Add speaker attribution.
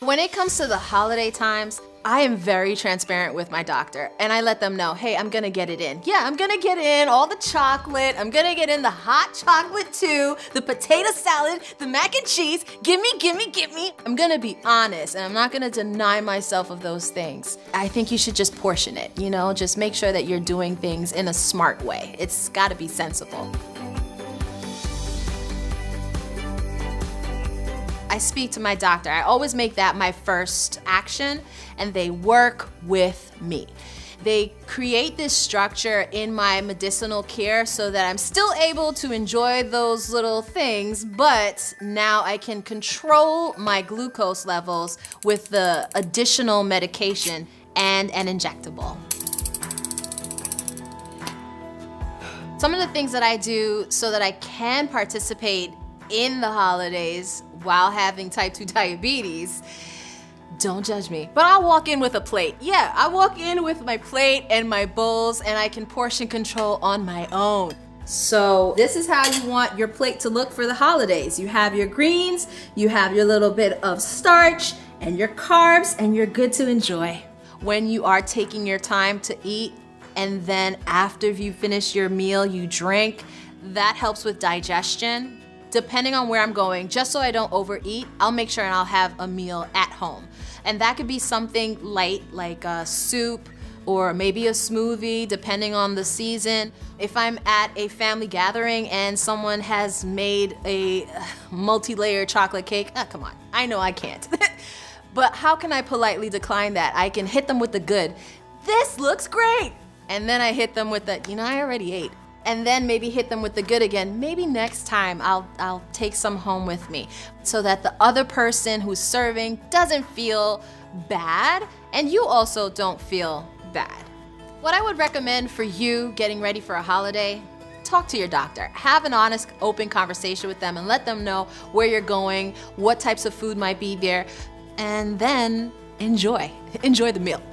Speaker 1: When it comes to the holiday times, I am very transparent with my doctor and I let them know, hey, I'm gonna get it in. Yeah, I'm gonna get in all the chocolate. I'm gonna get in the hot chocolate too, the potato salad, the mac and cheese. Gimme. I'm gonna be honest and I'm not gonna deny myself of those things. I think you should just portion it, just make sure that you're doing things in a smart way. It's gotta be sensible. I speak to my doctor. I always make that my first action, and they work with me. They create this structure in my medicinal care so that I'm still able to enjoy those little things, but now I can control my glucose levels with the additional medication and an injectable. Some of the things that I do so that I can participate in the holidays while having type 2 diabetes, don't judge me, but I'll walk in with a plate. Yeah, I walk in with my plate and my bowls and I can portion control on my own. So this is how you want your plate to look for the holidays. You have your greens, you have your little bit of starch and your carbs, and you're good to enjoy. When you are taking your time to eat and then after you finish your meal, you drink, that helps with digestion. Depending on where I'm going, just so I don't overeat, I'll make sure and I'll have a meal at home. And that could be something light like a soup or maybe a smoothie, depending on the season. If I'm at a family gathering and someone has made a multi-layer chocolate cake, come on, I know I can't. But how can I politely decline that? I can hit them with the good. This looks great. And then I hit them with the, I already ate. And then maybe hit them with the good again. Maybe next time I'll take some home with me so that the other person who's serving doesn't feel bad and you also don't feel bad. What I would recommend for you getting ready for a holiday, talk to your doctor. Have an honest, open conversation with them and let them know where you're going, what types of food might be there, and then enjoy the meal.